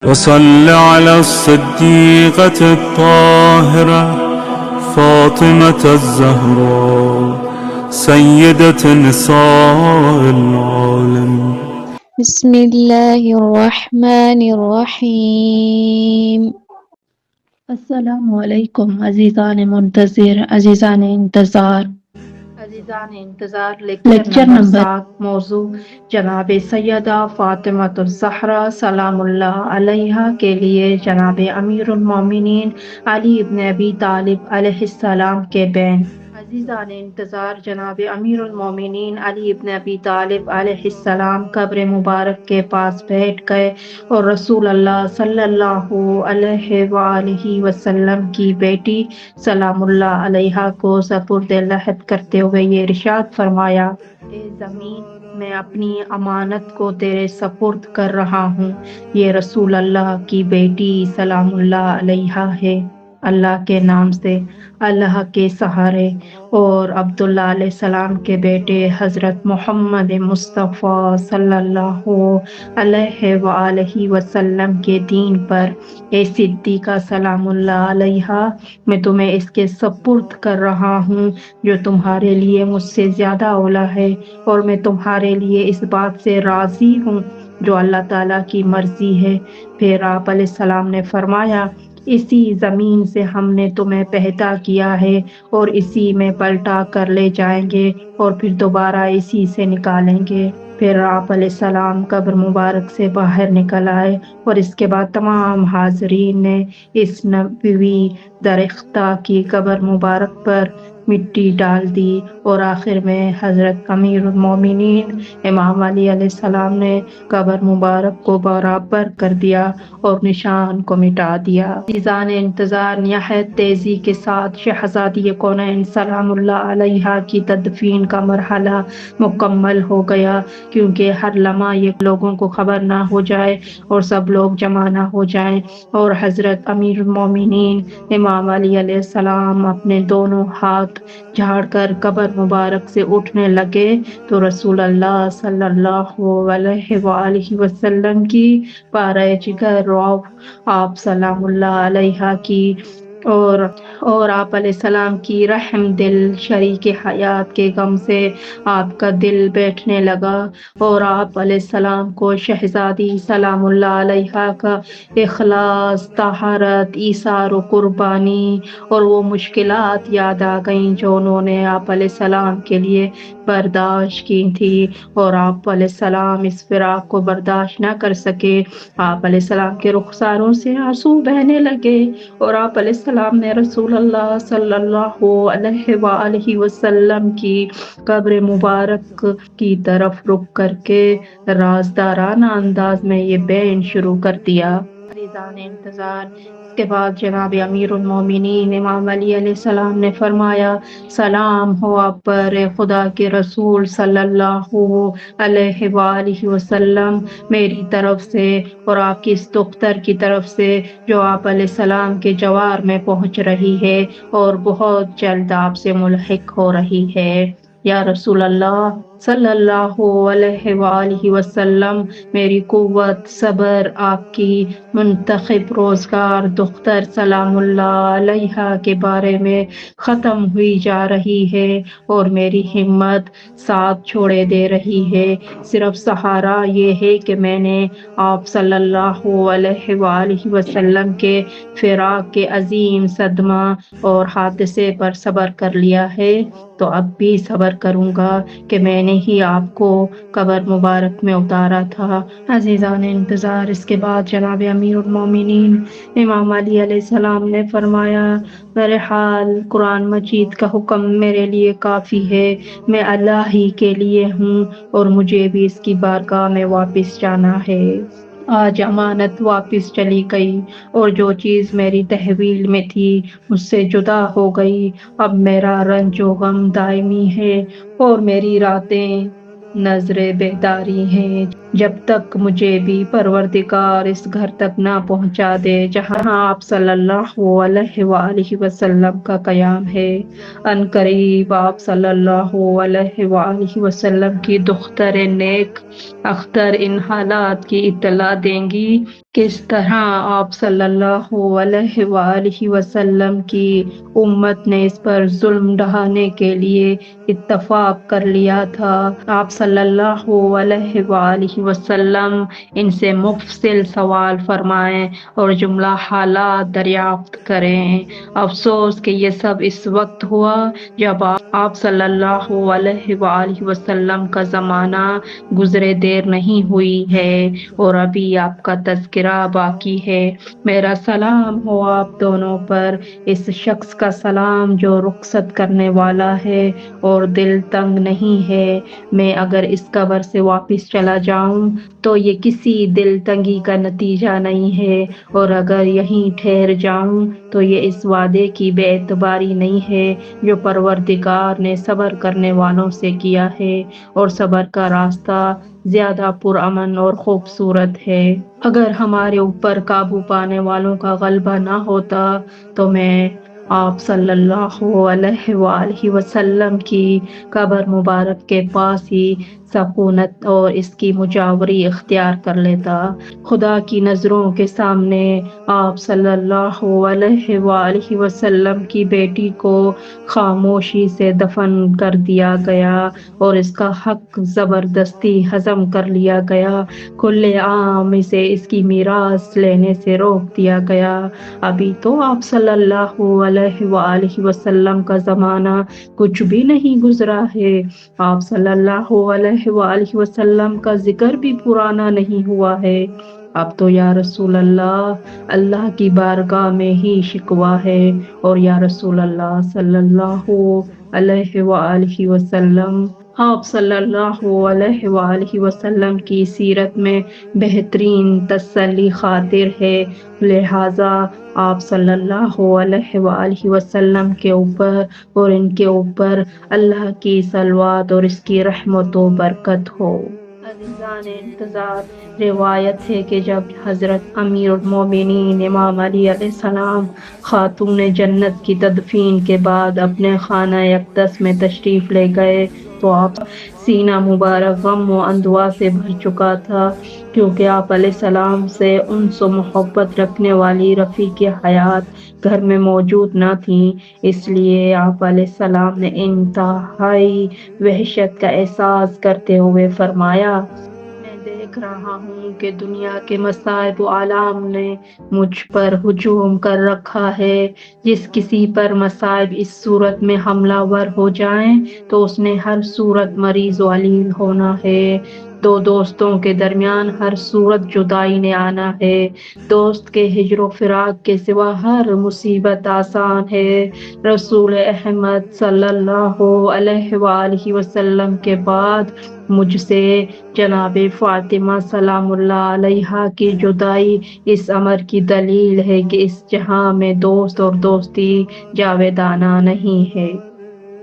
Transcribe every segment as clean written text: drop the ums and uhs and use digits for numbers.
وصل على الصديقة الطاهرة فاطمة الزهراء سيدة نساء العالمين. بسم الله الرحمن الرحیم۔ السلام علیکم عزیزان منتظر، عزیزان انتظار لیکچر نمبر 7، موضوع جناب سیدہ فاطمہ الزہرا سلام اللہ علیہا کے لیے جناب امیر المومنین علی ابن ابی طالب علیہ السلام کے بین۔ عزیزان انتظار، جناب امیر المومنین علی ابن ابی طالب علیہ السلام قبر مبارک کے پاس بیٹھ گئے اور رسول اللہ صلی اللہ علیہ وآلہ وسلم کی بیٹی سلام اللہ علیہا کو سپرد لحد کرتے ہوئے یہ ارشاد فرمایا: اے زمین، میں اپنی امانت کو تیرے سپرد کر رہا ہوں۔ یہ رسول اللہ کی بیٹی سلام اللہ علیہا ہے۔ اللہ کے نام سے، اللہ کے سہارے اور عبداللہ علیہ السلام کے بیٹے حضرت محمد مصطفیٰ صلی اللہ علیہ وآلہ وسلم کے دین پر، اے صدیقہ سلام اللہ علیہا، میں تمہیں اس کے سپرد کر رہا ہوں جو تمہارے لیے مجھ سے زیادہ اولیٰ ہے، اور میں تمہارے لیے اس بات سے راضی ہوں جو اللہ تعالیٰ کی مرضی ہے۔ پھر آپ علیہ السلام نے فرمایا: اسی زمین سے ہم نے تمہیں پیدا کیا ہے اور اسی میں پلٹا کر لے جائیں گے اور پھر دوبارہ اسی سے نکالیں گے۔ پھر آپ علیہ السلام قبر مبارک سے باہر نکل آئے اور اس کے بعد تمام حاضرین نے اس نبوی درختہ کی قبر مبارک پر مٹی ڈال دی، اور آخر میں حضرت امیر المومنین امام علی علیہ السلام نے قبر مبارک کو برابر کر دیا اور نشان کو مٹا دیا۔ عزیزان انتظار، نہایت تیزی کے ساتھ شہزادی کونین سلام اللہ علیہا کی تدفین کا مرحلہ مکمل ہو گیا، کیونکہ ہر لمحہ یہ لوگوں کو خبر نہ ہو جائے اور سب لوگ جمع نہ ہو جائیں، اور حضرت امیر المومنین امام علی علیہ السلام اپنے دونوں ہاتھ جھاڑ کر قبر مبارک سے اٹھنے لگے تو رسول اللہ صلی اللہ علیہ وآلہ وسلم کی پارہ جگر روح آپ سلام اللہ علیہا کی اور آپ علیہ السلام کی رحم دل شریک حیات کے غم سے آپ کا دل بیٹھنے لگا، اور آپ علیہ السلام کو شہزادی سلام اللہ علیہا کا اخلاص، طہارت، ایثار و قربانی اور وہ مشکلات یاد آ گئیں جو انہوں نے آپ علیہ السلام کے لیے برداشت کی تھی، اور آپ علیہ السلام اس فراق کو برداشت نہ کر سکے۔ آپ علیہ السلام کے رخساروں سے آنسو بہنے لگے، اور آپ علیہ السلام نے رسول اللہ صلی اللہ علیہ وآلہ وسلم کی قبر مبارک کی طرف رخ کر کے رازدارانہ انداز میں یہ بین شروع کر دیا۔ عزیزان انتظار، اس کے بعد جناب امیر المومنین امام علی علیہ السلام نے فرمایا: سلام ہو آپ پر اے خدا کے رسول صلی اللہ علیہ وآلہ وسلم، میری طرف سے اور آپ کی اس دختر کی طرف سے جو آپ علیہ السلام کے جوار میں پہنچ رہی ہے اور بہت جلد آپ سے ملحق ہو رہی ہے۔ یا رسول اللہ صلی اللہ علیہ وآلہ وسلم، میری قوت صبر آپ کی منتخب روزگار دختر سلام اللہ علیہا کے بارے میں ختم ہوئی جا رہی ہے، اور میری ہمت ساتھ چھوڑے دے رہی ہے۔ صرف سہارا یہ ہے کہ میں نے آپ صلی اللہ علیہ وآلہ وسلم کے فراق کے عظیم صدمہ اور حادثے پر صبر کر لیا ہے، تو اب بھی صبر کروں گا کہ میں نے ہی آپ کو قبر مبارک میں اتارا تھا۔ عزیزان انتظار، اس کے بعد جناب امیر المومنین امام علی علیہ السلام نے فرمایا: بہرحال قرآن مجید کا حکم میرے لیے کافی ہے، میں اللہ ہی کے لیے ہوں اور مجھے بھی اس کی بارگاہ میں واپس جانا ہے۔ آج امانت واپس چلی گئی اور جو چیز میری تحویل میں تھی مجھ سے جدا ہو گئی۔ اب میرا رنج و غم دائمی ہے اور میری راتیں نذر بیداری ہیں۔ جب تک مجھے بھی پروردگار اس گھر تک نہ پہنچا دے جہاں آپ صلی اللہ علیہ وآلہ وسلم کا قیام ہے۔ ان قریب آپ صلی اللہ علیہ وآلہ وسلم کی دختر نیک اختر ان حالات کی اطلاع دیں گی، کس طرح آپ صلی اللہ علیہ وآلہ وسلم کی امت نے اس پر ظلم ڈھانے کے لیے اتفاق کر لیا تھا۔ آپ صلی اللہ علیہ وآلہ وسلم ان سے مفصل سوال فرمائیں اور جملہ حالات دریافت کریں۔ افسوس کہ یہ سب اس وقت ہوا جب آپ صلی اللہ علیہ وآلہ وسلم کا زمانہ گزرے دیر نہیں ہوئی ہے اور ابھی آپ کا تذکرہ باقی ہے۔ میرا سلام ہو آپ دونوں پر، اس شخص کا سلام جو رخصت کرنے والا ہے اور دل تنگ نہیں ہے۔ میں اگر اس قبر سے واپس چلا جاؤں تو یہ کسی دل تنگی کا نتیجہ نہیں ہے، اور اگر یہیں ٹھہر جاؤں تو یہ اس وعدے کی بے اعتباری نہیں ہے جو پروردگار نے صبر کرنے والوں سے کیا ہے، اور صبر کا راستہ زیادہ پرامن اور خوبصورت ہے۔ اگر ہمارے اوپر قابو پانے والوں کا غلبہ نہ ہوتا تو میں آپ صلی اللہ علیہ وآلہ وسلم کی قبر مبارک کے پاس ہی سکونت اور اس کی مجاوری اختیار کر لیتا۔ خدا کی نظروں کے سامنے آپ صلی اللہ علیہ وآلہ وسلم کی بیٹی کو خاموشی سے دفن کر دیا گیا اور اس کا حق زبردستی ہضم کر لیا گیا۔ کھلے عام اسے اس کی میراث لینے سے روک دیا گیا۔ ابھی تو آپ صلی اللہ علیہ وآلہ وسلم کا زمانہ کچھ بھی نہیں گزرا ہے، آپ صلی اللہ علیہ وآلہ وسلم کا ذکر بھی پرانا نہیں ہوا ہے۔ اب تو یا رسول اللہ کی بارگاہ میں ہی شکوہ ہے، اور یا رسول اللہ صلی اللہ علیہ وآلہ وسلم، آپ صلی اللہ علیہ وآلہ وسلم کی سیرت میں بہترین تسلی خاطر ہے، لہٰذا آپ صلی اللہ علیہ وآلہ وسلم کے اوپر اور ان کے اوپر اللہ کی صلوات اور اس کی رحمت و برکت ہو۔ عزیزان انتظار، روایت ہے کہ جب حضرت امیر المومنین امام علی علیہ السلام خاتون جنت کی تدفین کے بعد اپنے خانہ اقدس میں تشریف لے گئے تو آپ سینہ مبارک غم و اندوہ سے بھر چکا تھا، کیونکہ آپ علیہ السلام سے انس و محبت رکھنے والی رفیق حیات گھر میں موجود نہ تھیں۔ اس لیے آپ علیہ السلام نے انتہائی وحشت کا احساس کرتے ہوئے فرمایا، میں دیکھ رہا ہوں کہ دنیا کے مصائب و آلام نے مجھ پر ہجوم کر رکھا ہے۔ جس کسی پر مصائب اس صورت میں حملہ ور ہو جائیں تو اس نے ہر صورت مریض و علیل ہونا ہے۔ دو دوستوں کے درمیان ہر صورت جدائی نے آنا ہے۔ دوست کے ہجر و فراق کے سوا ہر مصیبت آسان ہے۔ رسول احمد صلی اللہ علیہ وآلہ وسلم کے بعد مجھ سے جناب فاطمہ سلام اللہ علیہا کی جدائی اس امر کی دلیل ہے کہ اس جہاں میں دوست اور دوستی جاویدانہ نہیں ہے۔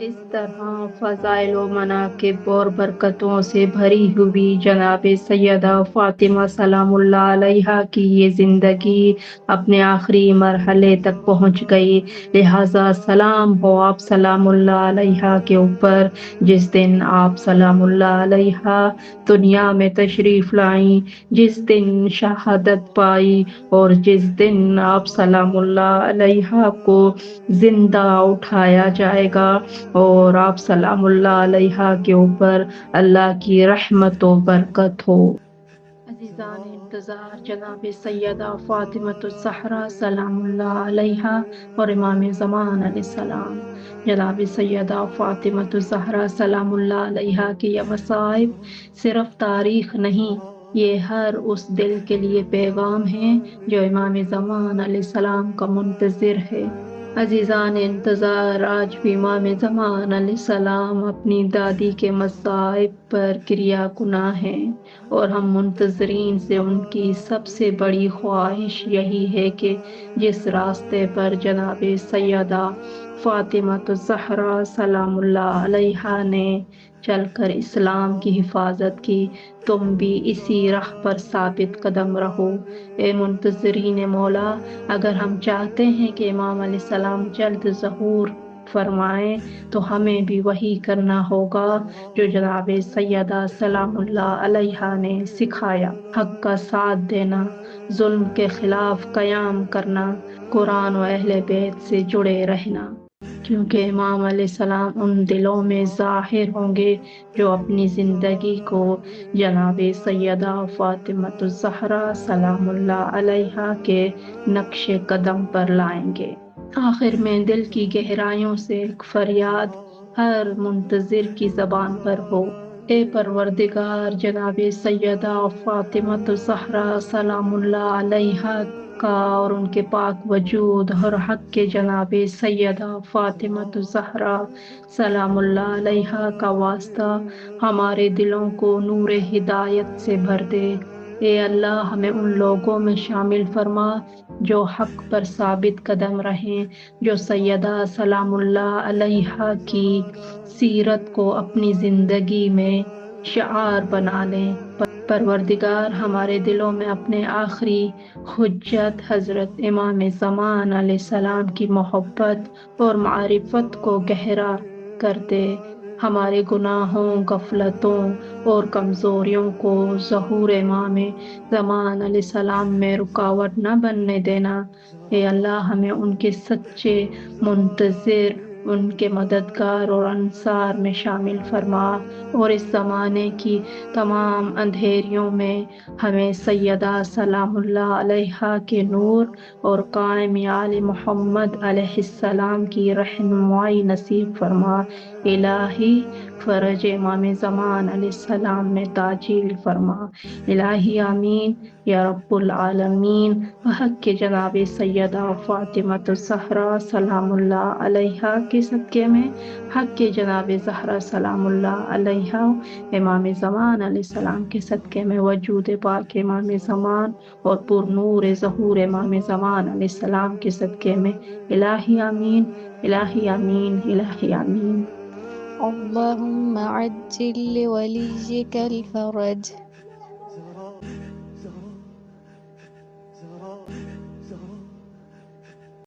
اس طرح فضائل و مناقب اور برکتوں سے بھری ہوئی جناب سیدہ فاطمہ سلام اللہ علیہا کی یہ زندگی اپنے آخری مرحلے تک پہنچ گئی، لہٰذا سلام ہو آپ سلام اللہ علیہا کے اوپر۔ جس دن آپ سلام اللہ علیہا دنیا میں تشریف لائیں، جس دن شہادت پائی اور جس دن آپ سلام اللہ علیہا کو زندہ اٹھایا جائے گا اور آپ سلام اللہ علیہا کے اوپر اللہ کی رحمت و برکت ہو۔ عزیزان انتظار، جناب سیدہ فاطمہ الزہرا سلام اللہ علیہا اور امام زمان علیہ السلام جناب سیدہ فاطمہ الزہرا سلام اللہ علیہا کی یہ مصائب صرف تاریخ نہیں، یہ ہر اس دل کے لیے پیغام ہے جو امام زمان علیہ السلام کا منتظر ہے۔ عزیزان انتظار، آج بھی امام زمان علیہ السلام اپنی دادی کے مصائب پر کریا کناں ہیں، اور ہم منتظرین سے ان کی سب سے بڑی خواہش یہی ہے کہ جس راستے پر جناب سیدہ فاطمہ الزہرا سلام اللہ علیہا نے چل کر اسلام کی حفاظت کی، تم بھی اسی راہ پر ثابت قدم رہو۔ اے منتظرین مولا، اگر ہم چاہتے ہیں کہ امام علیہ السلام جلد ظہور فرمائیں تو ہمیں بھی وہی کرنا ہوگا جو جناب سیدہ سلام اللہ علیہا نے سکھایا، حق کا ساتھ دینا، ظلم کے خلاف قیام کرنا، قرآن و اہل بیت سے جڑے رہنا، کیونکہ امام علیہ السلام ان دلوں میں ظاہر ہوں گے جو اپنی زندگی کو جناب سیدہ فاطمہ الزہرا سلام اللہ علیہا کے نقش قدم پر لائیں گے۔ آخر میں دل کی گہرائیوں سے ایک فریاد ہر منتظر کی زبان پر ہو، اے پروردگار، جناب سیدہ فاطمہ الزہرا سلام اللہ علیہا کا اور ان کے پاک وجود اور حق کے جناب سیدہ فاطمہ الزہرا سلام اللہ علیہا کا واسطہ ہمارے دلوں کو نور ہدایت سے بھر دے۔ اے اللہ، ہمیں ان لوگوں میں شامل فرما جو حق پر ثابت قدم رہیں، جو سیدہ سلام اللہ علیہا کی سیرت کو اپنی زندگی میں شعار بنا لیں۔ پروردگار، ہمارے دلوں میں اپنے آخری حجت حضرت امام زمان علیہ السلام کی محبت اور معرفت کو گہرا کر دے، ہمارے گناہوں، غفلتوں اور کمزوریوں کو ظہور امام زمان علیہ السلام میں رکاوٹ نہ بننے دینا۔ اے اللہ، ہمیں ان کے سچے منتظر، ان کے مددگار اور انصار میں شامل فرما، اور اس زمانے کی تمام اندھیریوں میں ہمیں سیدہ سلام اللہ علیہا کے نور اور قائم آل محمد علیہ السلام کی رہنمائی نصیب فرما۔ الہی، فرج امام زمان علیہ السلام میں تعجیل فرما۔ الہی آمین یا رب العالمین۔ حق کے جناب سیدہ فاطمہ الزہرا سلام اللہ علیہا کے صدقے میں، حق کے جناب زہرا سلام اللہ علیہا امام زمان علیہ السلام کے صدقے میں، وجود پاک امام زمان اور پر نور ظہور امام زمان علیہ السلام کے صدقے میں، الہی آمین، الہی آمین، الہی آمین۔ اللهم عجل لوليك الفرج